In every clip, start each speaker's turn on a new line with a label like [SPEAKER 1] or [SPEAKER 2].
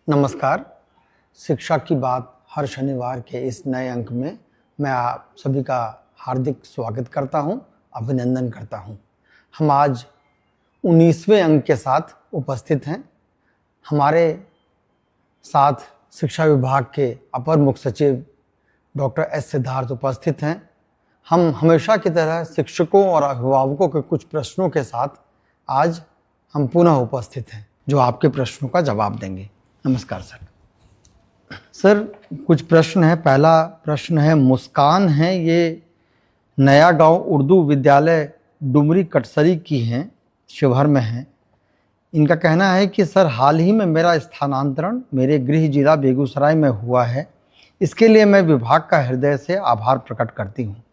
[SPEAKER 1] नमस्कार। शिक्षा की बात हर शनिवार के इस नए अंक में मैं आप सभी का हार्दिक स्वागत करता हूं, अभिनंदन करता हूं। हम आज 19वें अंक के साथ उपस्थित हैं। हमारे साथ शिक्षा विभाग के अपर मुख्य सचिव डॉक्टर एस सिद्धार्थ उपस्थित हैं। हम हमेशा की तरह शिक्षकों और अभिभावकों के कुछ प्रश्नों के साथ आज हम पुनः उपस्थित हैं, जो आपके प्रश्नों का जवाब देंगे। नमस्कार सर। सर, कुछ प्रश्न है। पहला प्रश्न है, मुस्कान है, ये नया गांव उर्दू विद्यालय डुमरी कटसरी की हैं, शिवहर में हैं। इनका कहना है कि सर, हाल ही में मेरा स्थानांतरण मेरे गृह जिला बेगूसराय में हुआ है। इसके लिए मैं विभाग का हृदय से आभार प्रकट करती हूँ,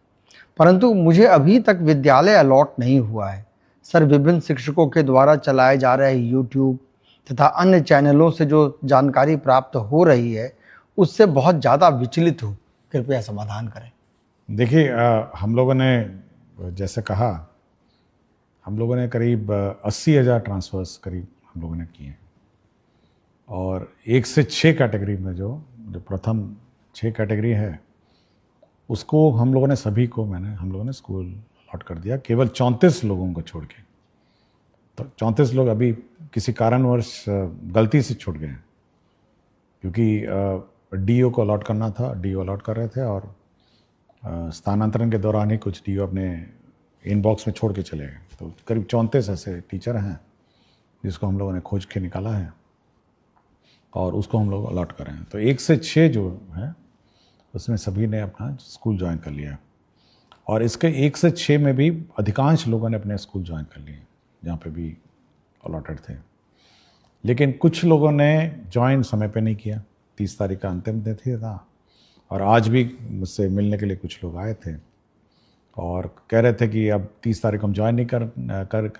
[SPEAKER 1] परंतु मुझे अभी तक विद्यालय अलॉट नहीं हुआ है। सर, विभिन्न शिक्षकों के द्वारा चलाए जा रहे यूट्यूब तथा अन्य चैनलों से जो जानकारी प्राप्त हो रही है, उससे बहुत ज़्यादा विचलित हूँ। कृपया समाधान करें।
[SPEAKER 2] देखिए, हम लोगों ने जैसे कहा, हम लोगों ने करीब 80,000 ट्रांसफ़र्स करीब हम लोगों ने किए, और 1 से 6 कैटेगरी में जो प्रथम 6 कैटेगरी है उसको हम लोगों ने हम लोगों ने स्कूल अलॉट कर दिया, केवल 34 लोगों को छोड़ के। तो 34 लोग अभी किसी कारणवश गलती से छूट गए, क्योंकि डीओ को अलॉट करना था, डीओ अलॉट कर रहे थे, और स्थानांतरण के दौरान ही कुछ डीओ अपने इनबॉक्स में छोड़ के चले गए। तो करीब 34 ऐसे टीचर हैं जिसको हम लोगों ने खोज के निकाला है और उसको हम लोग अलॉट कर रहे हैं। तो 1 से 6 जो है उसमें सभी ने अपना स्कूल ज्वाइन कर लिया, और इसके 1 से 6 में भी अधिकांश लोगों ने अपने स्कूल ज्वाइन कर लिए जहाँ पे भी अलॉटेड थे। लेकिन कुछ लोगों ने ज्वाइन समय पे नहीं किया। 30 तारीख का अंतिम दिन था, और आज भी मुझसे मिलने के लिए कुछ लोग आए थे और कह रहे थे कि अब 30 तारीख को हम ज्वाइन नहीं कर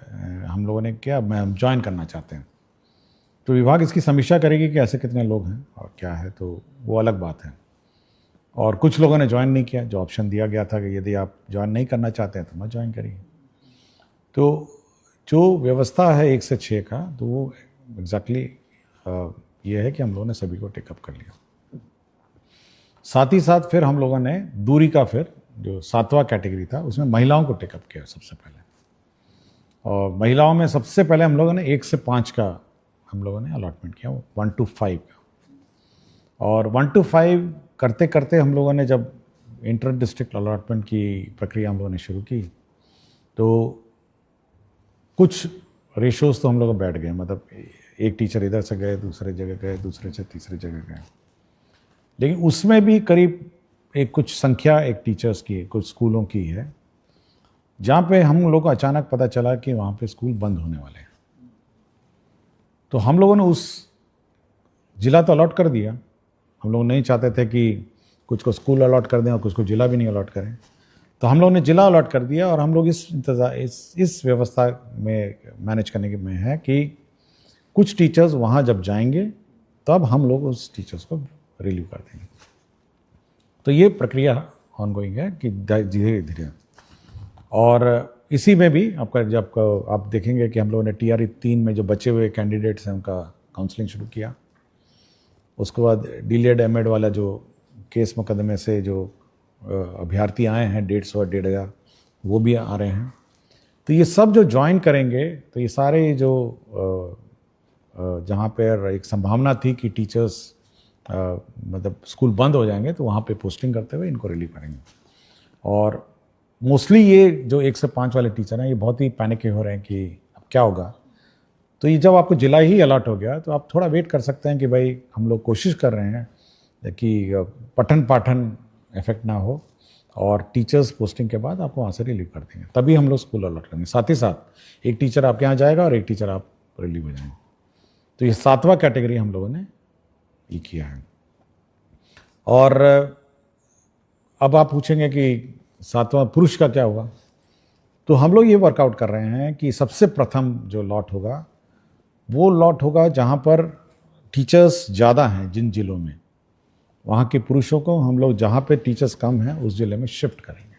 [SPEAKER 2] हम लोगों ने किया, हम ज्वाइन करना चाहते हैं। तो विभाग इसकी समीक्षा करेगी कि ऐसे कितने लोग हैं और क्या है, तो वो अलग बात है। और कुछ लोगों ने ज्वाइन नहीं किया। जो ऑप्शन दिया गया था कि यदि आप ज्वाइन नहीं करना चाहते हैं तो मत ज्वाइन करिए। तो जो व्यवस्था है 1 से 6 का, तो वो एग्जैक्टली ये है कि हम लोगों ने सभी को टेकअप कर लिया। साथ ही साथ फिर हम लोगों ने दूरी का, फिर जो 7वां कैटेगरी था उसमें महिलाओं को टेकअप किया सबसे पहले। और महिलाओं में सबसे पहले हम लोगों ने 1 से 5 का हम लोगों ने अलॉटमेंट किया, 1 to 5 का। और 1 to 5 करते करते हम लोगों ने जब इंटर डिस्ट्रिक्ट अलॉटमेंट की प्रक्रिया हम लोगों ने शुरू की, तो कुछ रेशोज़ तो हम लोग बैठ गए। मतलब एक टीचर इधर से गए, दूसरे जगह गए, दूसरे से तीसरे जगह गए। लेकिन उसमें भी करीब कुछ संख्या एक टीचर्स की, कुछ स्कूलों की है जहाँ पे हम लोग को अचानक पता चला कि वहाँ पे स्कूल बंद होने वाले हैं। तो हम लोगों ने उस जिला तो अलॉट कर दिया। हम लोग नहीं चाहते थे कि कुछ को स्कूल अलॉट कर दें और कुछ को जिला भी नहीं अलॉट करें। तो हम लोगों ने जिला अलॉट कर दिया, और हम लोग इस व्यवस्था में मैनेज करने में है कि कुछ टीचर्स वहाँ जब जाएंगे तब हम लोग उस टीचर्स को रिलीव कर देंगे। तो ये प्रक्रिया ऑनगोइंग है कि धीरे धीरे। और इसी में भी आप देखेंगे कि हम लोगों ने TRE 3 में जो बचे हुए कैंडिडेट्स हैं उनका काउंसलिंग शुरू किया। उसके बाद डीलेड एमएड वाला जो केस मुकदमे से जो अभ्यर्थी आए हैं 150 और 1,500, वो भी आ रहे हैं। तो ये सब जो ज्वाइन करेंगे, तो ये सारे जो जहाँ पर एक संभावना थी कि टीचर्स मतलब स्कूल बंद हो जाएंगे, तो वहाँ पे पोस्टिंग करते हुए इनको रिलीव करेंगे। और मोस्टली ये जो 1 से 5 वाले टीचर हैं, ये बहुत ही पैनिक हो रहे हैं कि अब क्या होगा। तो ये जब आपको जिला ही अलॉट हो गया, तो आप थोड़ा वेट कर सकते हैं कि भाई हम लोग कोशिश कर रहे हैं कि पठन पाठन इफेक्ट ना हो, और टीचर्स पोस्टिंग के बाद आपको वहाँ से रिलीव कर देंगे, तभी हम लोग स्कूल अलॉट करेंगे। साथ ही साथ एक टीचर आपके यहाँ जाएगा और एक टीचर आप रिलीव हो जाएंगे। तो ये 7वां कैटेगरी हम लोगों ने ये किया है। और अब आप पूछेंगे कि 7वां पुरुष का क्या होगा। तो हम लोग ये वर्कआउट कर रहे हैं कि सबसे प्रथम जो लॉट होगा वो लॉट होगा जहाँ पर टीचर्स ज़्यादा हैं। जिन जिलों में वहाँ के पुरुषों को हम लोग जहाँ पे टीचर्स कम हैं उस ज़िले में शिफ्ट करेंगे।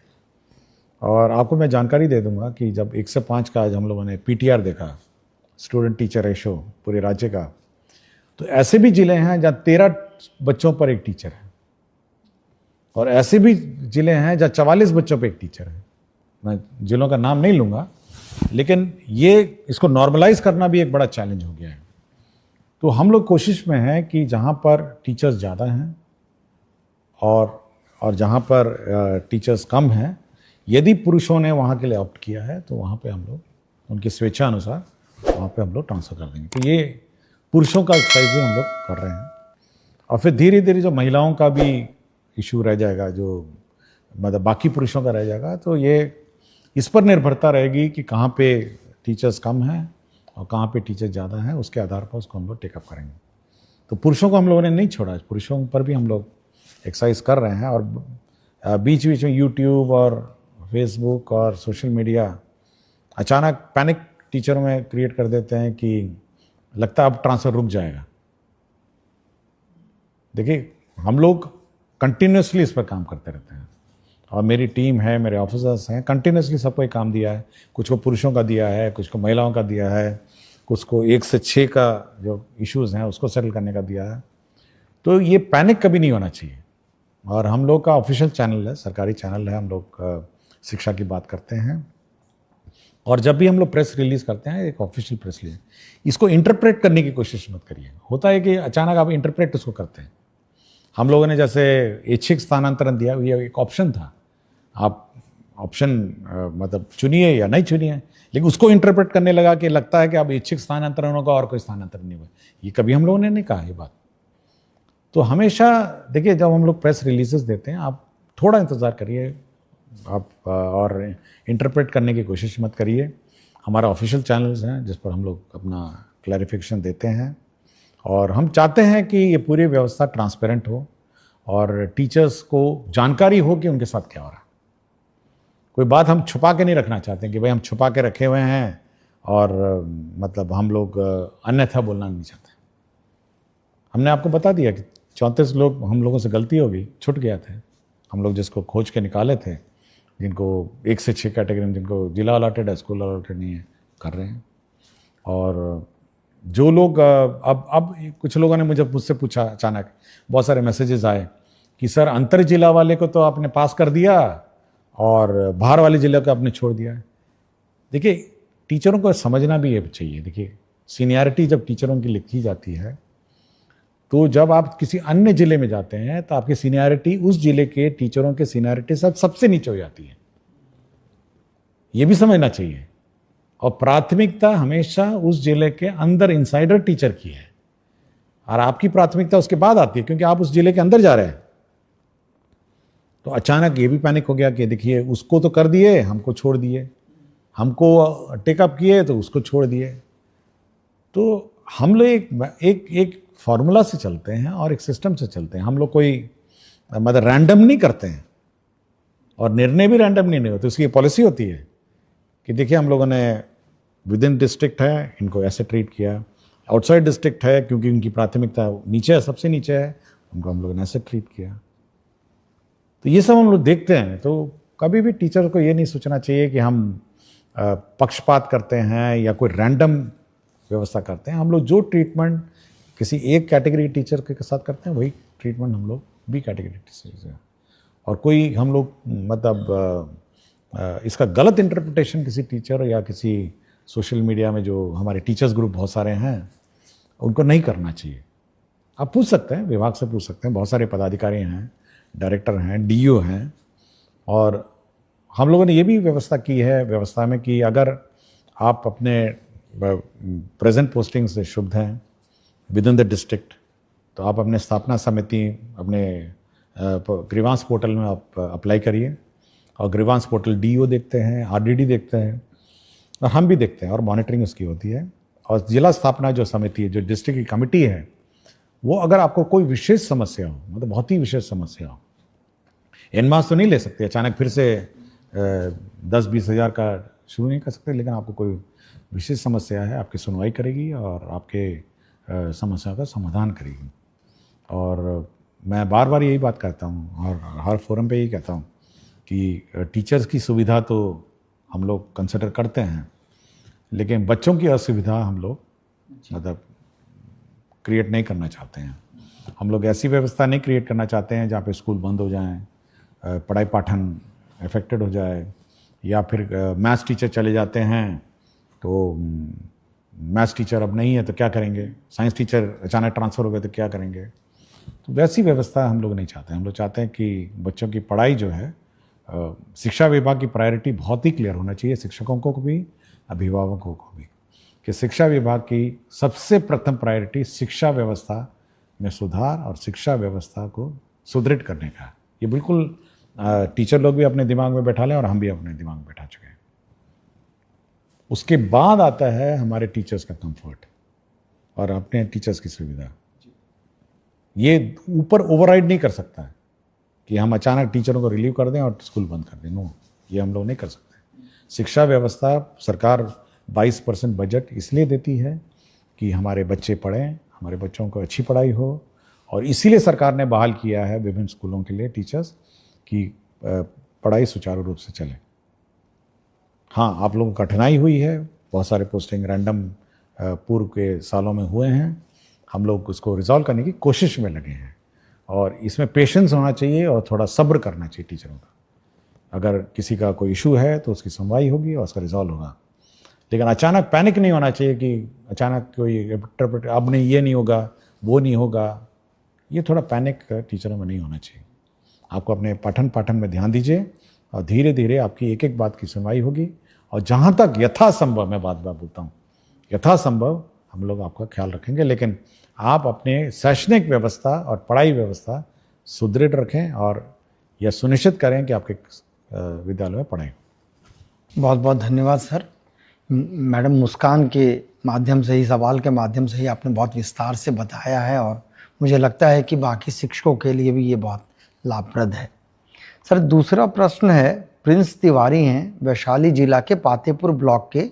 [SPEAKER 2] और आपको मैं जानकारी दे दूंगा कि जब 1 से 5 का आज हम लोगों ने PTR देखा, स्टूडेंट टीचर रेशो पूरे राज्य का, तो ऐसे भी जिले हैं जहाँ 13 बच्चों पर एक टीचर है, और ऐसे भी जिले हैं जहाँ 44 बच्चों पर एक टीचर है। मैं जिलों का नाम नहीं लूँगा, लेकिन ये इसको नॉर्मलाइज करना भी एक बड़ा चैलेंज हो गया है। तो हम लोग कोशिश में हैं कि जहाँ पर टीचर्स ज़्यादा हैं और जहाँ पर टीचर्स कम हैं, यदि पुरुषों ने वहाँ के लिए ऑप्ट किया है तो वहाँ पे हम लोग उनकी स्वेच्छा अनुसार वहाँ पे हम लोग ट्रांसफ़र कर देंगे। तो ये पुरुषों का एक्सरसाइज भी हम लोग कर रहे हैं। और फिर धीरे धीरे जो महिलाओं का भी इशू रह जाएगा, जो मतलब बाकी पुरुषों का रह जाएगा, तो ये इस पर निर्भरता रहेगी कि कहाँ पे टीचर्स कम हैं और कहाँ पे टीचर्स ज़्यादा हैं, उसके आधार पर उसको हम लोग टेकअप करेंगे। तो पुरुषों को हम लोगों ने नहीं छोड़ा, पुरुषों पर भी हम लोग एक्सरसाइज कर रहे हैं। और बीच बीच में यूट्यूब और फेसबुक और सोशल मीडिया अचानक पैनिक टीचरों में क्रिएट कर देते हैं कि लगता है अब ट्रांसफ़र रुक जाएगा। देखिए, हम लोग कंटिन्यूसली इस पर काम करते रहते हैं, और मेरी टीम है, मेरे ऑफिसर्स हैं, कंटिन्यूसली सबको एक काम दिया है। कुछ को पुरुषों का दिया है, कुछ को महिलाओं का दिया है, कुछ को 1 से 6 का जो इश्यूज़ हैं उसको सेटल करने का दिया है। तो ये पैनिक कभी नहीं होना चाहिए। और हम लोग का ऑफिशियल चैनल है, सरकारी चैनल है, हम लोग शिक्षा की बात करते हैं। और जब भी हम लोग प्रेस रिलीज़ करते हैं, एक ऑफिशियल प्रेस रिलीज, इसको इंटरप्रेट करने की कोशिश मत करिए। होता है कि अचानक आप इंटरप्रेट उसको करते हैं। हम लोगों ने जैसे ऐच्छिक स्थानांतरण दिया, ये एक ऑप्शन था, आप ऑप्शन मतलब चुनिए या नहीं चुनिए, लेकिन उसको इंटरप्रेट करने लगा कि लगता है कि अब ऐच्छिक स्थानांतरण होगा और कोई स्थानांतरण नहीं हुआ। ये कभी हम लोगों ने नहीं कहा ये बात। तो हमेशा देखिए, जब हम लोग प्रेस रिलीजेस देते हैं, आप थोड़ा इंतज़ार करिए, आप और इंटरप्रेट करने की कोशिश मत करिए। हमारा ऑफिशियल चैनल्स हैं जिस पर हम लोग अपना क्लैरिफिकेशन देते हैं, और हम चाहते हैं कि ये पूरी व्यवस्था ट्रांसपेरेंट हो और टीचर्स को जानकारी हो कि उनके साथ क्या हो रहा है। कोई बात हम छुपा के नहीं रखना चाहते कि भाई हम छुपा के रखे हुए हैं, और मतलब हम लोग अन्यथा बोलना नहीं चाहते। हमने आपको बता दिया कि 34 लोग हम लोगों से गलती हो गई, छूट गया थे। हम लोग जिसको खोज के निकाले थे, जिनको 1 से 6 कैटेगरी में जिनको जिला अलॉटेड है, स्कूल अलॉटेड नहीं है, कर रहे हैं। और जो लोग अब कुछ लोगों ने मुझसे पूछा, अचानक बहुत सारे मैसेजेस आए कि सर अंतर जिला वाले को तो आपने पास कर दिया और बाहर वाले जिले को आपने छोड़ दिया है। देखिए, टीचरों को समझना भी ये चाहिए। देखिए, सीनियरिटी जब टीचरों की लिखी जाती है, तो जब आप किसी अन्य जिले में जाते हैं तो आपकी सीनियरिटी उस जिले के टीचरों के सीनियरिटी सबसे नीचे हो जाती है। ये भी समझना चाहिए। और प्राथमिकता हमेशा उस जिले के अंदर इनसाइडर टीचर की है, और आपकी प्राथमिकता उसके बाद आती है, क्योंकि आप उस जिले के अंदर जा रहे हैं। तो अचानक ये भी पैनिक हो गया कि देखिए, उसको तो कर दिए, हमको छोड़ दिए, हमको टेकअप किए तो उसको छोड़ दिए। तो हम लोग एक फॉर्मूला से चलते हैं और एक सिस्टम से चलते हैं। हम लोग कोई मतलब रैंडम नहीं करते हैं, और निर्णय भी रैंडम नहीं होते। उसकी पॉलिसी होती है कि देखिए, हम लोगों ने विद इन डिस्ट्रिक्ट है, इनको ऐसे ट्रीट किया, आउटसाइड डिस्ट्रिक्ट है क्योंकि उनकी प्राथमिकता नीचे है, सबसे नीचे है, उनको हम लोगों ने ऐसे ट्रीट किया। तो ये सब हम लोग देखते हैं। तो कभी भी टीचर को ये नहीं सोचना चाहिए कि हम पक्षपात करते हैं या कोई रैंडम व्यवस्था करते हैं। हम लोग जो ट्रीटमेंट किसी एक कैटेगरी टीचर के साथ करते हैं, वही ट्रीटमेंट हम लोग बी कैटेगरी टीचर से। और कोई हम लोग मतलब इसका गलत इंटरप्रिटेशन किसी टीचर या किसी सोशल मीडिया में, जो हमारे टीचर्स ग्रुप बहुत सारे हैं, उनको नहीं करना चाहिए। आप पूछ सकते हैं, विभाग से पूछ सकते हैं, बहुत सारे पदाधिकारी हैं, डायरेक्टर हैं, डीईओ हैं। और हम लोगों ने ये भी व्यवस्था की है व्यवस्था में कि अगर आप अपने प्रेजेंट पोस्टिंग से शुद्ध हैं विद इन द डिस्ट्रिक्ट, तो आप अपने स्थापना समिति, अपने ग्रीवांस पोर्टल में आप अप्लाई करिए। और ग्रीवांस पोर्टल डीईओ देखते हैं, आरडीडी देखते हैं, और हम भी देखते हैं, और मॉनिटरिंग उसकी होती है। और जिला स्थापना जो समिति है, जो डिस्ट्रिक्ट की कमेटी है, वो अगर आपको कोई विशेष समस्या हो, मतलब बहुत ही विशेष समस्या हो, एनमास तो नहीं ले सकते अचानक फिर से 10-20 हज़ार का शुरू नहीं कर सकते, लेकिन आपको कोई विशेष समस्या है, आपकी सुनवाई करेगी और आपके समस्या का समाधान करेगी। और मैं बार बार यही बात कहता हूँ और हर फोरम पे यही कहता हूँ कि टीचर्स की सुविधा तो हम लोग कंसिडर करते हैं, लेकिन बच्चों की असुविधा हम लोग मतलब क्रिएट नहीं करना चाहते हैं। हम लोग ऐसी व्यवस्था नहीं क्रिएट करना चाहते हैं जहाँ पे स्कूल बंद हो जाएं, पढ़ाई पाठन अफेक्टेड हो जाए, या फिर मैथ्स टीचर चले जाते हैं तो मैथ्स टीचर अब नहीं है तो क्या करेंगे, साइंस टीचर अचानक ट्रांसफ़र हो गए तो क्या करेंगे। तो वैसी व्यवस्था हम लोग नहीं चाहते। हम लोग चाहते हैं कि बच्चों की पढ़ाई जो है, शिक्षा विभाग की प्रायोरिटी बहुत ही क्लियर होना चाहिए, शिक्षकों को भी, अभिभावकों को भी, कि शिक्षा विभाग की सबसे प्रथम प्रायोरिटी शिक्षा व्यवस्था में सुधार और शिक्षा व्यवस्था को सुदृढ़ करने का। ये बिल्कुल टीचर लोग भी अपने दिमाग में बैठा लें और हम भी अपने दिमाग में बैठा चुके हैं। उसके बाद आता है हमारे टीचर्स का कंफर्ट और अपने टीचर्स की सुविधा। ये ऊपर ओवरराइड नहीं कर सकता है कि हम अचानक टीचरों को रिलीव कर दें और स्कूल बंद कर दें। नो, ये हम लोग नहीं कर सकते। शिक्षा व्यवस्था, सरकार 22% बजट इसलिए देती है कि हमारे बच्चे पढ़ें, हमारे बच्चों को अच्छी पढ़ाई हो, और इसीलिए सरकार ने बहाल किया है विभिन्न स्कूलों के लिए टीचर्स की पढ़ाई सुचारू रूप से चले। हाँ, आप लोगों को कठिनाई हुई है, बहुत सारे पोस्टिंग रैंडम पूर्व के सालों में हुए हैं। हम लोग उसको रिजॉल्व करने की कोशिश में लगे हैं, और इसमें पेशेंस होना चाहिए और थोड़ा सब्र करना चाहिए टीचरों का। अगर किसी का कोई इशू है तो उसकी सुनवाई होगी और उसका रिजॉल्व होगा, लेकिन अचानक पैनिक नहीं होना चाहिए कि अचानक कोई अब नहीं, ये नहीं होगा, वो नहीं होगा। ये थोड़ा पैनिक टीचरों में नहीं होना चाहिए। आपको अपने पठन पाठन में ध्यान दीजिए और धीरे धीरे आपकी एक एक बात की सुनवाई होगी। और जहाँ तक यथासंभव, मैं बात बोलता हूँ, यथासंभव हम लोग आपका ख्याल रखेंगे, लेकिन आप अपने शैक्षणिक व्यवस्था और पढ़ाई व्यवस्था सुदृढ़ रखें और यह सुनिश्चित करें कि आपके विद्यालय में पढ़ाई।
[SPEAKER 1] बहुत बहुत धन्यवाद सर। मैडम मुस्कान के माध्यम से ही, सवाल के माध्यम से ही आपने बहुत विस्तार से बताया है, और मुझे लगता है कि बाकी शिक्षकों के लिए भी ये बहुत लाभप्रद है। सर, दूसरा प्रश्न है, प्रिंस तिवारी हैं, वैशाली जिला के पातेपुर ब्लॉक के,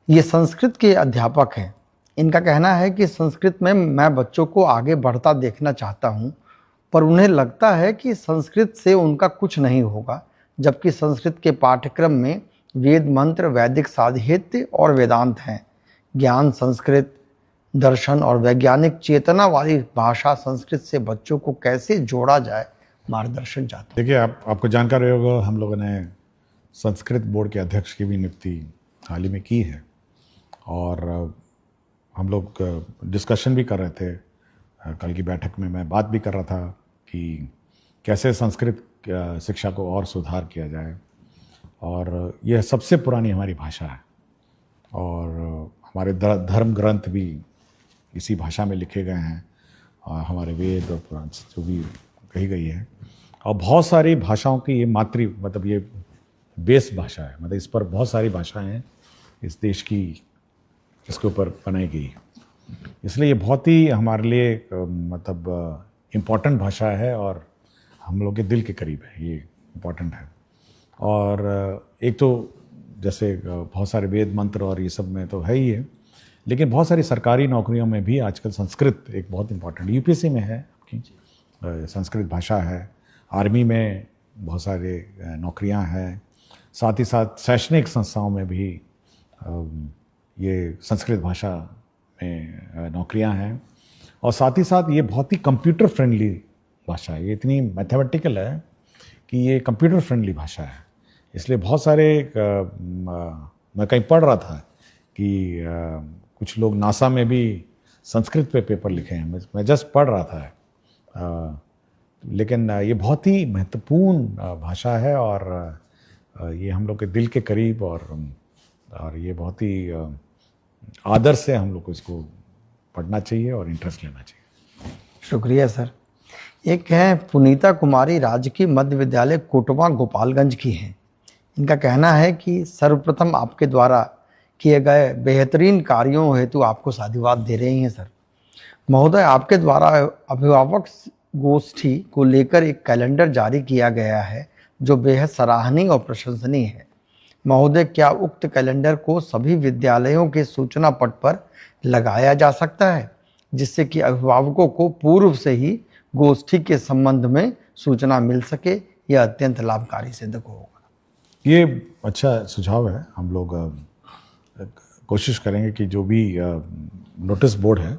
[SPEAKER 1] ये संस्कृत के अध्यापक हैं। इनका कहना है कि संस्कृत में मैं बच्चों को आगे बढ़ता देखना चाहता हूँ, पर उन्हें लगता है कि संस्कृत से उनका कुछ नहीं होगा, जबकि संस्कृत के पाठ्यक्रम में वेद मंत्र, वैदिक साहित्य और वेदांत हैं। ज्ञान, संस्कृत, दर्शन और वैज्ञानिक चेतना वाली भाषा संस्कृत से बच्चों को कैसे जोड़ा जाए, मार्गदर्शन चाहता हूँ।
[SPEAKER 2] देखिए, आपको जानकारी होगा, हम लोगों ने संस्कृत बोर्ड के अध्यक्ष की भी नियुक्ति हाल ही में की है, और हम लोग डिस्कशन भी कर रहे थे। कल की बैठक में मैं बात भी कर रहा था कि कैसे संस्कृत शिक्षा को और सुधार किया जाए, और यह सबसे पुरानी हमारी भाषा है, और हमारे धर्म ग्रंथ भी इसी भाषा में लिखे गए हैं, और हमारे वेद और पुराण जो भी कही गई है, और बहुत सारी भाषाओं की ये मतलब ये बेस भाषा है, मतलब इस पर बहुत सारी भाषाएं हैं इस देश की, इसके ऊपर बनाई गई। इसलिए ये बहुत ही हमारे लिए मतलब इम्पॉर्टेंट भाषा है, और हम लोग के दिल के करीब है, ये इम्पॉर्टेंट है। और एक तो जैसे बहुत सारे वेद मंत्र और ये सब में तो है ही है, लेकिन बहुत सारी सरकारी नौकरियों में भी आजकल संस्कृत एक बहुत इम्पॉर्टेंट, यूपीएससी में है आपकी संस्कृत भाषा है, आर्मी में बहुत सारे नौकरियां हैं, साथ ही साथ शैक्षणिक संस्थाओं में भी ये संस्कृत भाषा में नौकरियां हैं, और साथ ही साथ ये बहुत ही कंप्यूटर फ्रेंडली भाषा है। ये इतनी मैथमेटिकल है कि ये कंप्यूटर फ्रेंडली भाषा है, इसलिए बहुत सारे मैं कहीं पढ़ रहा था कि कुछ लोग नासा में भी संस्कृत पे पेपर लिखे हैं, मैं जस्ट पढ़ रहा था। लेकिन ये बहुत ही महत्वपूर्ण भाषा है, और ये हम लोग के दिल के करीब, और ये बहुत ही आदर से हम लोग को इसको पढ़ना चाहिए और इंटरेस्ट लेना चाहिए।
[SPEAKER 1] शुक्रिया सर। एक है पुनीता कुमारी, राजकीय मध्य विद्यालय कोटवा गोपालगंज की हैं। इनका कहना है कि सर्वप्रथम आपके द्वारा किए गए बेहतरीन कार्यों हेतु आपको साधुवाद दे रही हैं सर। महोदय, आपके द्वारा अभिभावक गोष्ठी को लेकर एक कैलेंडर जारी किया गया है जो बेहद सराहनीय और प्रशंसनीय है। महोदय, क्या उक्त कैलेंडर को सभी विद्यालयों के सूचना पट पर लगाया जा सकता है, जिससे कि अभिभावकों को पूर्व से ही गोष्ठी के संबंध में सूचना मिल सके? यह अत्यंत लाभकारी सिद्ध होगा।
[SPEAKER 2] ये अच्छा सुझाव है। हम लोग कोशिश करेंगे कि जो भी नोटिस बोर्ड है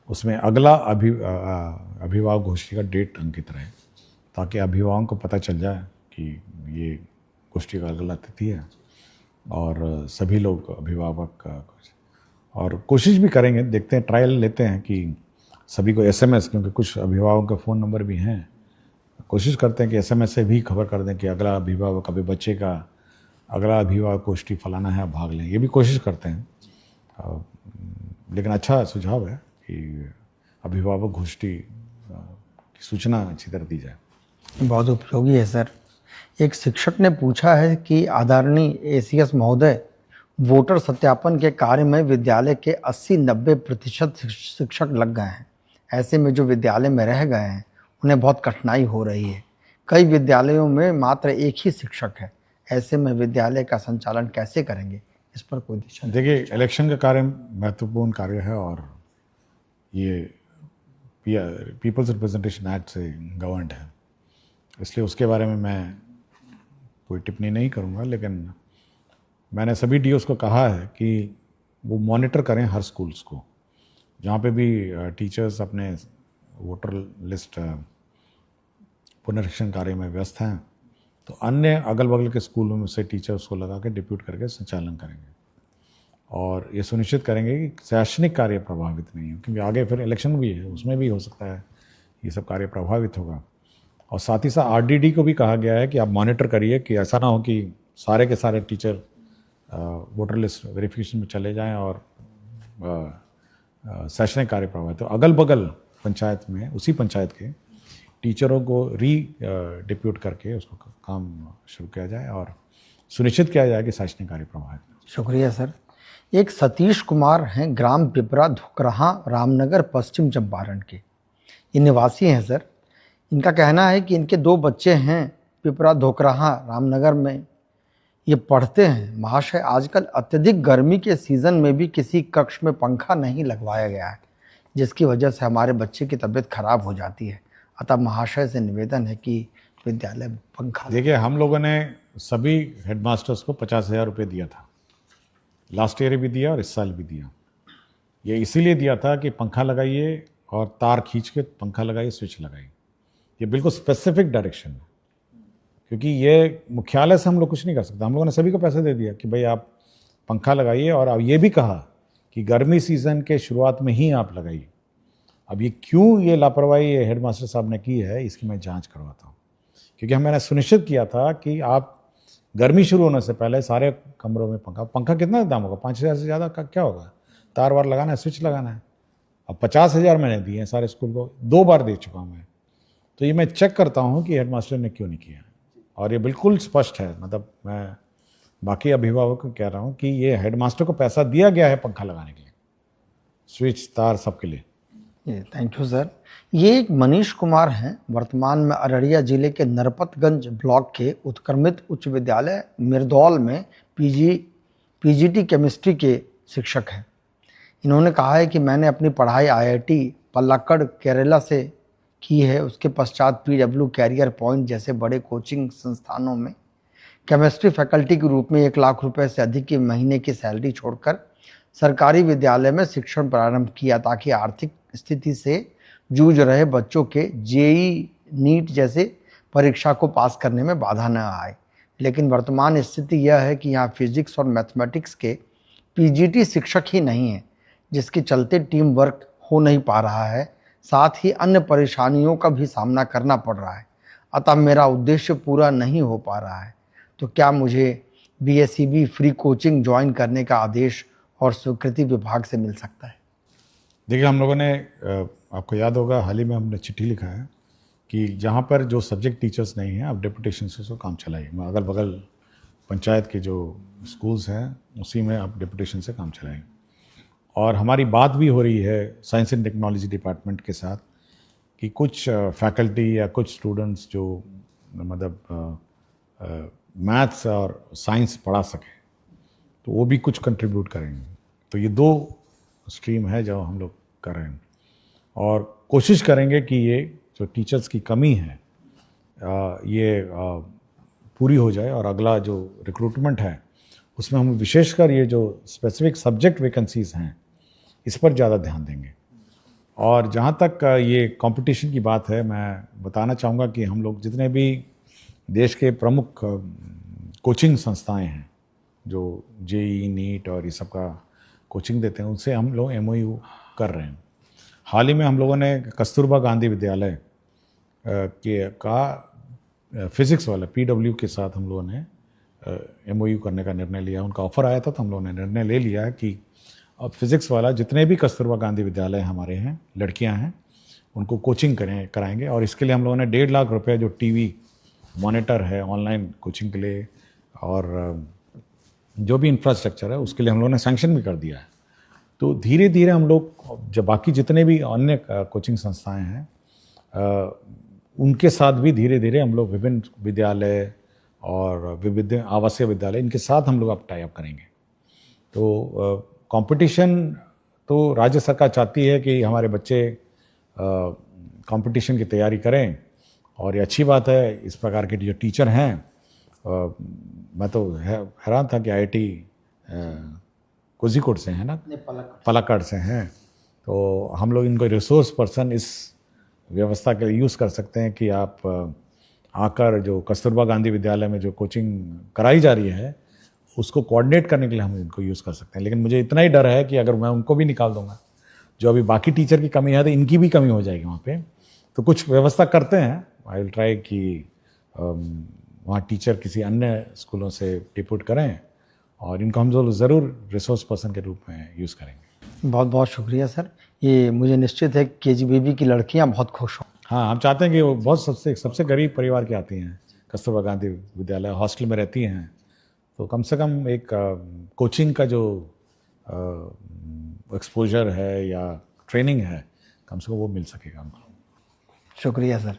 [SPEAKER 2] उसमें अगला अभिभावक गोष्ठी का डेट अंकित रहे, ताकि अभिभावकों को पता चल जाए कि ये गोष्ठी का अगला तिथि है, और सभी लोग अभिभावक और कोशिश भी करेंगे, देखते हैं, ट्रायल लेते हैं कि सभी को एसएमएस, क्योंकि कुछ अभिभावकों के फ़ोन नंबर भी हैं, कोशिश करते हैं कि एसएमएस से भी खबर कर दें कि अगला अभिभावक, अभी बच्चे का अगला अभिभावक गोष्ठी फलाना है, आप भाग लें, ये भी कोशिश करते हैं। लेकिन अच्छा सुझाव है कि अभिभावक गोष्ठी की सूचना अच्छी तरह दी जाए।
[SPEAKER 1] बहुत उपयोगी है सर। एक शिक्षक ने पूछा है कि आदरणीय एसीएस महोदय, वोटर सत्यापन के कार्य में विद्यालय के 80-90% शिक्षक लग गए हैं। ऐसे में जो विद्यालय में रह गए हैं उन्हें बहुत कठिनाई हो रही है। कई विद्यालयों में मात्र एक ही शिक्षक है। ऐसे में विद्यालय का संचालन कैसे करेंगे, इस पर कोई दिशा?
[SPEAKER 2] देखिए, इलेक्शन का कार्य महत्वपूर्ण कार्य है, और ये पीपल्स रिप्रेजेंटेशन एक्ट से गवर्नड है, इसलिए उसके बारे में मैं कोई टिप्पणी नहीं करूँगा। लेकिन मैंने सभी डीओस को कहा है कि वो मॉनिटर करें हर स्कूल्स को, जहाँ पे भी टीचर्स अपने वोटर लिस्ट पुनरीक्षण कार्य में व्यस्त हैं, तो अन्य अगल बगल के स्कूलों में से टीचर्स को लगा के डिप्यूट करके संचालन करेंगे, और ये सुनिश्चित करेंगे कि शैक्षणिक कार्य प्रभावित नहीं हो, क्योंकि आगे फिर इलेक्शन भी है, उसमें भी हो सकता है ये सब कार्य प्रभावित होगा। और साथ ही साथ आरडीडी को भी कहा गया है कि आप मॉनिटर करिए कि ऐसा ना हो कि सारे के सारे टीचर वोटर लिस्ट वेरिफिकेशन में चले जाएं और शैक्षणिक कार्य प्रभावित हो। अगल बगल पंचायत में, उसी पंचायत के टीचरों को डिप्यूट करके उसको काम शुरू किया जाए और सुनिश्चित किया जाए कि शैक्षणिक कार्य प्रभावित हो।
[SPEAKER 1] शुक्रिया सर। एक सतीश कुमार हैं, ग्राम पिपरा धुकरहा, रामनगर, पश्चिम चंपारण के। ये निवासी हैं सर। इनका कहना है कि इनके 2 बच्चे हैं, पिपरा धोकराहा रामनगर में ये पढ़ते हैं। महाशय, आजकल अत्यधिक गर्मी के सीज़न में भी किसी कक्ष में पंखा नहीं लगवाया गया है, जिसकी वजह से हमारे बच्चे की तबीयत खराब हो जाती है। अतः महाशय से निवेदन है कि विद्यालय में पंखा।
[SPEAKER 2] देखिए, हम लोगों ने सभी हेडमास्टर्स को 50,000 रुपये दिया था, लास्ट ईयर भी दिया और इस साल भी दिया। ये इसीलिए दिया था कि पंखा लगाइए और तार खींच के पंखा लगाइए, स्विच लगाइए। ये बिल्कुल स्पेसिफिक डायरेक्शन है, क्योंकि ये मुख्यालय से हम लोग कुछ नहीं कर सकते। हम लोगों ने सभी को पैसे दे दिया कि भाई आप पंखा लगाइए, और अब ये भी कहा कि गर्मी सीज़न के शुरुआत में ही आप लगाइए। अब ये क्यों ये लापरवाही हेडमास्टर साहब ने की है, इसकी मैं जांच करवाता हूँ, क्योंकि मैंने सुनिश्चित किया था कि आप गर्मी शुरू होने से पहले सारे कमरों में पंखा कितना दाम होगा, 5,000 से ज़्यादा का क्या होगा, तार वार लगाना है, स्विच लगाना है। अब 50,000 मैंने दिए हैं सारे स्कूल को, 2 बार दे चुका हूँ मैं। तो ये मैं चेक करता हूँ कि हेडमास्टर ने क्यों नहीं किया, और ये बिल्कुल स्पष्ट है। मतलब मैं बाकी अभिभावक को कह रहा हूँ कि ये हेडमास्टर को पैसा दिया गया है पंखा लगाने के लिए, स्विच तार सबके लिए।
[SPEAKER 1] Thank you sir. ये एक मनीष कुमार हैं, वर्तमान में अररिया जिले के नरपतगंज ब्लॉक के उत्क्रमित उच्च विद्यालय मिर्दौल में पीजीटी केमिस्ट्री के शिक्षक हैं। इन्होंने कहा है कि मैंने अपनी पढ़ाई आईआईटी पल्लाक्कड़ केरला से की है। उसके पश्चात पीडब्ल्यू कैरियर पॉइंट जैसे बड़े कोचिंग संस्थानों में केमिस्ट्री फैकल्टी के रूप में 1 लाख रुपए से अधिक की महीने की सैलरी छोड़कर सरकारी विद्यालय में शिक्षण प्रारंभ किया, ताकि आर्थिक स्थिति से जूझ रहे बच्चों के जेई नीट जैसे परीक्षा को पास करने में बाधा न आए। लेकिन वर्तमान स्थिति यह है कि यहाँ फिजिक्स और मैथमेटिक्स के पीजीटी शिक्षक ही नहीं हैं, जिसके चलते टीम वर्क हो नहीं पा रहा है, साथ ही अन्य परेशानियों का भी सामना करना पड़ रहा है। अतः मेरा उद्देश्य पूरा नहीं हो पा रहा है। तो क्या मुझे बीएसईबी फ्री कोचिंग ज्वाइन करने का आदेश और स्वीकृति विभाग से मिल सकता है?
[SPEAKER 2] देखिए, हम लोगों ने, आपको याद होगा, हाल ही में हमने चिट्ठी लिखा है कि जहाँ पर जो सब्जेक्ट टीचर्स नहीं हैं, आप डेपुटेशन से उसको काम चलाइए। अगल बगल पंचायत के जो स्कूल्स हैं उसी में आप डेपुटेशन से काम चलाइए। और हमारी बात भी हो रही है साइंस एंड टेक्नोलॉजी डिपार्टमेंट के साथ कि कुछ फैकल्टी या कुछ स्टूडेंट्स जो मतलब मैथ्स और साइंस पढ़ा सकें, तो वो भी कुछ कंट्रीब्यूट करेंगे। तो ये 2 स्ट्रीम है जो हम लोग कर रहे हैं, और कोशिश करेंगे कि ये जो टीचर्स की कमी है ये पूरी हो जाए, और अगला जो रिक्रूटमेंट है उसमें हम विशेषकर ये जो स्पेसिफिक सब्जेक्ट वैकेंसीज हैं इस पर ज़्यादा ध्यान देंगे। और जहाँ तक ये कंपटीशन की बात है, मैं बताना चाहूँगा कि हम लोग जितने भी देश के प्रमुख कोचिंग संस्थाएं हैं जो जेई नीट और ये सब का कोचिंग देते हैं, उनसे हम लोग MOU कर रहे हैं। हाल ही में हम लोगों ने कस्तूरबा गांधी विद्यालय का फिज़िक्स वाला PW के साथ हम लोगों ने MOU करने का निर्णय लिया। उनका ऑफ़र आया था तो हम लोगों ने निर्णय ले लिया कि अब फिज़िक्स वाला जितने भी कस्तूरबा गांधी विद्यालय हमारे हैं, लड़कियां हैं, उनको कोचिंग कराएंगे। और इसके लिए हम लोगों ने 1.5 लाख रुपए जो टीवी मॉनिटर है ऑनलाइन कोचिंग के लिए और जो भी इंफ्रास्ट्रक्चर है उसके लिए हम लोगों ने सैंक्शन भी कर दिया है। तो धीरे धीरे हम लोग जब बाकी जितने भी अन्य कोचिंग संस्थाएं हैं उनके साथ भी धीरे धीरे हम लोग विभिन्न विद्यालय और विविध आवासीय विद्यालय इनके साथ हम लोग अब टाई अप करेंगे। तो कंपटीशन तो राज्य सरकार चाहती है कि हमारे बच्चे कंपटीशन की तैयारी करें और ये अच्छी बात है। इस प्रकार के जो टीचर हैं, मैं तो हैरान था कि IIT कोझिकोड से हैं ना, पलक्कड़ से हैं। तो हम लोग इनको रिसोर्स पर्सन इस व्यवस्था के लिए यूज़ कर सकते हैं कि आप आकर जो कस्तूरबा गांधी विद्यालय में जो कोचिंग कराई जा रही है उसको कोऑर्डिनेट करने के लिए हम इनको यूज़ कर सकते हैं। लेकिन मुझे इतना ही डर है कि अगर मैं उनको भी निकाल दूंगा, जो अभी बाकी टीचर की कमी है, तो इनकी भी कमी हो जाएगी वहाँ पे। तो कुछ व्यवस्था करते हैं, आई विल ट्राई कि वहाँ टीचर किसी अन्य स्कूलों से डिप्यूट करें और इनको हम ज़रूर रिसोर्स पर्सन के रूप में यूज़ करेंगे।
[SPEAKER 1] बहुत बहुत शुक्रिया सर। ये मुझे निश्चित है कि KGBB की लड़कियां बहुत खुश हों।
[SPEAKER 2] हाँ, हम चाहते हैं कि वो बहुत सबसे गरीब परिवार की आती हैं, कस्तूरबा गांधी विद्यालय हॉस्टल में रहती हैं, तो कम से कम एक कोचिंग का जो एक्सपोजर है या ट्रेनिंग है, कम से कम वो मिल सकेगा हमको।
[SPEAKER 1] शुक्रिया सर।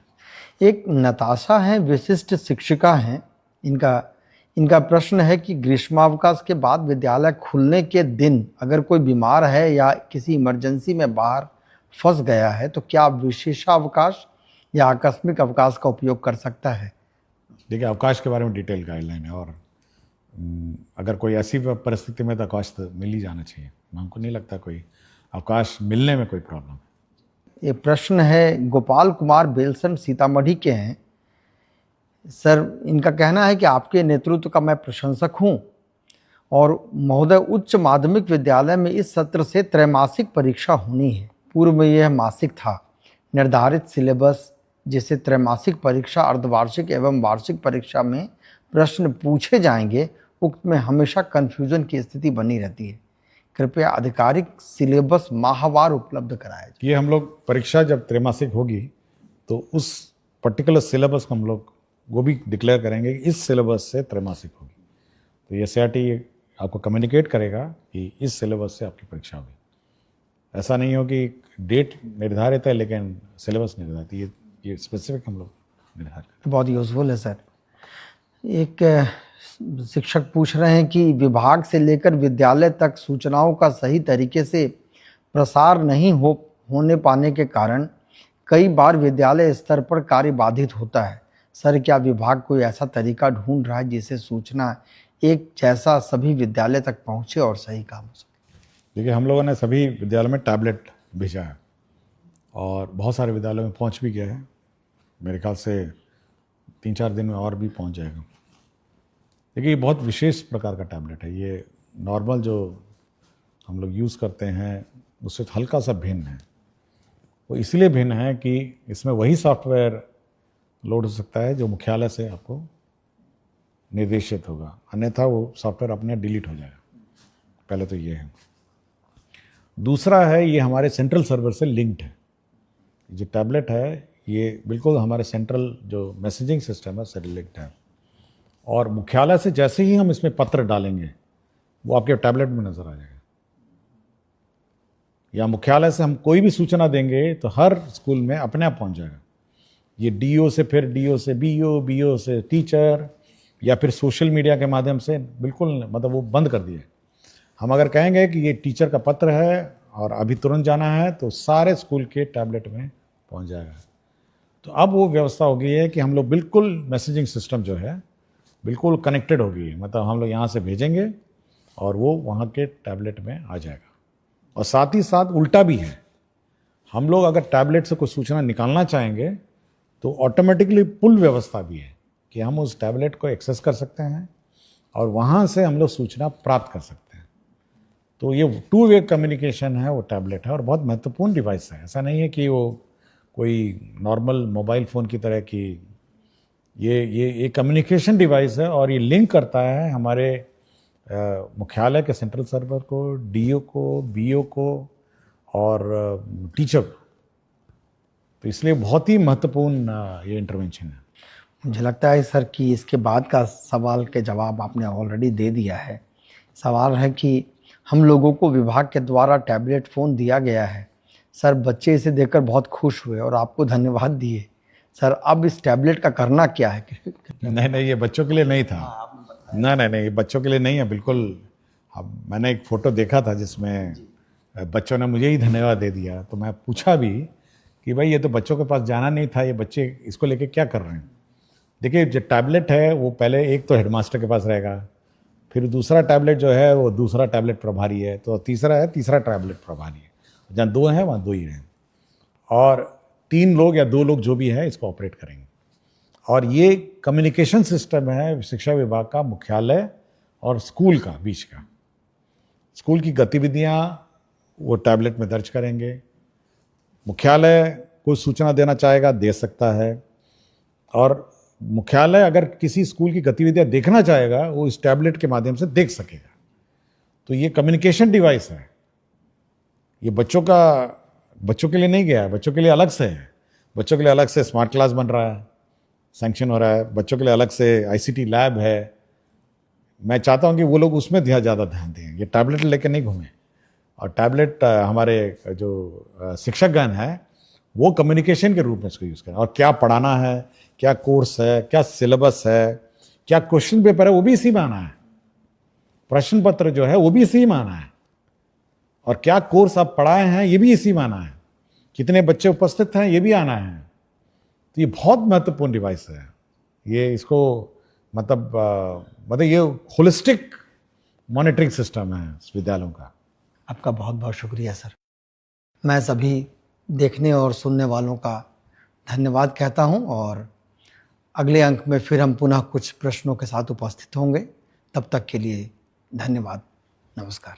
[SPEAKER 1] एक नताशा है, विशिष्ट शिक्षिका हैं। इनका प्रश्न है कि ग्रीष्मावकाश के बाद विद्यालय खुलने के दिन अगर कोई बीमार है या किसी इमरजेंसी में बाहर फंस गया है तो क्या विशेषावकाश या आकस्मिक अवकाश का उपयोग कर सकता है?
[SPEAKER 2] देखिए, अवकाश के बारे में डिटेल गाइडलाइन है और अगर कोई ऐसी परिस्थिति में तो अवकाश तो मिल ही जाना चाहिए। हमको नहीं लगता कोई अवकाश मिलने में कोई प्रॉब्लम है।
[SPEAKER 1] ये प्रश्न है गोपाल कुमार बेलसन सीतामढ़ी के हैं। सर, इनका कहना है कि आपके नेतृत्व का मैं प्रशंसक हूं और महोदय, उच्च माध्यमिक विद्यालय में इस सत्र से त्रैमासिक परीक्षा होनी है। पूर्व में यह मासिक था। निर्धारित सिलेबस जिसे त्रैमासिक परीक्षा, अर्धवार्षिक एवं वार्षिक परीक्षा में प्रश्न पूछे जाएंगे, उक्त में हमेशा कन्फ्यूजन की स्थिति बनी रहती है। कृपया आधिकारिक सिलेबस माहवार उपलब्ध कराया जाए।
[SPEAKER 2] ये हम लोग परीक्षा जब त्रैमासिक होगी तो उस पर्टिकुलर सिलेबस को हम लोग वो भी डिक्लेयर करेंगे कि इस सिलेबस से त्रैमासिक होगी। तो ये CRT आपको कम्युनिकेट करेगा कि इस सिलेबस से आपकी परीक्षा होगी। ऐसा नहीं हो कि डेट निर्धारित है लेकिन सिलेबस निर्धारित, ये स्पेसिफिक हम लोग निर्धारित।
[SPEAKER 1] बहुत यूजफुल है सर। एक शिक्षक पूछ रहे हैं कि विभाग से लेकर विद्यालय तक सूचनाओं का सही तरीके से प्रसार नहीं होने पाने के कारण कई बार विद्यालय स्तर पर कार्य बाधित होता है। सर, क्या विभाग कोई ऐसा तरीका ढूंढ रहा है जिससे सूचना एक जैसा सभी विद्यालय तक पहुंचे और सही काम हो सके?
[SPEAKER 2] देखिए, हम लोगों ने सभी विद्यालयों में टैबलेट भेजा है और बहुत सारे विद्यालयों में पहुंच भी गया है। मेरे ख्याल से 3-4 दिन में और भी पहुंच जाएगा। देखिए, ये बहुत विशेष प्रकार का टैबलेट है। ये नॉर्मल जो हम लोग यूज़ करते हैं उससे हल्का सा भिन्न है। वो इसलिए भिन्न है कि इसमें वही सॉफ्टवेयर लोड हो सकता है जो मुख्यालय से आपको निर्देशित होगा, अन्यथा वो सॉफ्टवेयर अपने डिलीट हो जाएगा। पहले तो ये है। दूसरा है, ये हमारे सेंट्रल सर्वर से लिंक्ड है। जो टैबलेट है ये बिल्कुल हमारे सेंट्रल जो मैसेजिंग सिस्टम है उससे लिंक्ड है और मुख्यालय से जैसे ही हम इसमें पत्र डालेंगे वो आपके टैबलेट में नजर आ जाएगा। या मुख्यालय से हम कोई भी सूचना देंगे तो हर स्कूल में अपने आप पहुंच जाएगा। ये DO से, फिर DO से BO, BO से टीचर, या फिर सोशल मीडिया के माध्यम से, बिल्कुल मतलब वो बंद कर दिए। हम अगर कहेंगे कि ये टीचर का पत्र है और अभी तुरंत जाना है तो सारे स्कूल के टैबलेट में पहुंच जाएगा। तो अब वो व्यवस्था हो गई है कि हम लोग बिल्कुल मैसेजिंग सिस्टम जो है बिल्कुल कनेक्टेड हो गई है। मतलब हम लोग यहाँ से भेजेंगे और वो वहाँ के टैबलेट में आ जाएगा। और साथ ही साथ उल्टा भी है, हम लोग अगर टैबलेट से कोई सूचना निकालना चाहेंगे तो ऑटोमेटिकली पुल व्यवस्था भी है कि हम उस टैबलेट को एक्सेस कर सकते हैं और वहाँ से हम लोग सूचना प्राप्त कर सकते हैं। तो ये 2 वे कम्युनिकेशन है, वो टैबलेट है और बहुत महत्वपूर्ण डिवाइस है। ऐसा नहीं है कि वो कोई नॉर्मल मोबाइल फ़ोन की तरह की, ये कम्युनिकेशन डिवाइस है और ये लिंक करता है हमारे मुख्यालय के सेंट्रल सर्वर को, डीओ को, बीओ को और टीचर को। तो इसलिए बहुत ही महत्वपूर्ण ये इंटरवेंशन है।
[SPEAKER 1] मुझे लगता है सर कि इसके बाद का सवाल के जवाब आपने ऑलरेडी दे दिया है। सवाल है कि हम लोगों को विभाग के द्वारा टैबलेट फ़ोन दिया गया है। सर बच्चे इसे देखकर बहुत खुश हुए और आपको धन्यवाद दिए। सर अब इस टैबलेट का करना क्या है?
[SPEAKER 2] नहीं, ये बच्चों के लिए नहीं था। नहीं, ये बच्चों के लिए नहीं है बिल्कुल। अब मैंने एक फ़ोटो देखा था जिसमें बच्चों ने मुझे ही धन्यवाद दे दिया, तो मैं पूछा भी कि भाई ये तो बच्चों के पास जाना नहीं था, ये बच्चे इसको लेके क्या कर रहे हैं। देखिए जो टैबलेट है वो पहले एक तो हेडमास्टर के पास रहेगा, फिर दूसरा टैबलेट जो है वो दूसरा टैबलेट प्रभारी है, तो तीसरा टैबलेट प्रभारी है। जहाँ 2 हैं वहाँ 2 ही रहें और 3 लोग या 2 लोग जो भी है इसको ऑपरेट करेंगे। और ये कम्युनिकेशन सिस्टम है शिक्षा विभाग का, मुख्यालय और स्कूल का बीच का। स्कूल की गतिविधियाँ वो टैबलेट में दर्ज करेंगे। मुख्यालय कोई सूचना देना चाहेगा दे सकता है और मुख्यालय अगर किसी स्कूल की गतिविधियां देखना चाहेगा वो इस टैबलेट के माध्यम से देख सकेगा। तो ये कम्युनिकेशन डिवाइस है। ये बच्चों के लिए नहीं गया है, बच्चों के लिए अलग से है। बच्चों के लिए अलग से स्मार्ट क्लास बन रहा है, सैंक्शन हो रहा है। बच्चों के लिए अलग से आईसीटी लैब है। मैं चाहता हूं कि वो लोग उसमें ज़्यादा ध्यान दें, ये टैबलेट लेकर नहीं घूमें। और टैबलेट हमारे जो शिक्षकगण हैं वो कम्युनिकेशन के रूप में इसको यूज़ करें। और क्या पढ़ाना है, क्या कोर्स है, क्या सिलेबस है, क्या क्वेश्चन पेपर है, वो भी इसी में आना है। प्रश्न पत्र जो है वो भी इसी में आना है। और क्या कोर्स आप पढ़ाए हैं ये भी इसी में आना है। कितने बच्चे उपस्थित हैं ये भी आना है। तो ये बहुत महत्वपूर्ण डिवाइस है। ये इसको मतलब ये होलिस्टिक मॉनिटरिंग सिस्टम है विद्यालयों का।
[SPEAKER 1] आपका बहुत बहुत शुक्रिया सर। मैं सभी देखने और सुनने वालों का धन्यवाद कहता हूं और अगले अंक में फिर हम पुनः कुछ प्रश्नों के साथ उपस्थित होंगे। तब तक के लिए धन्यवाद। नमस्कार।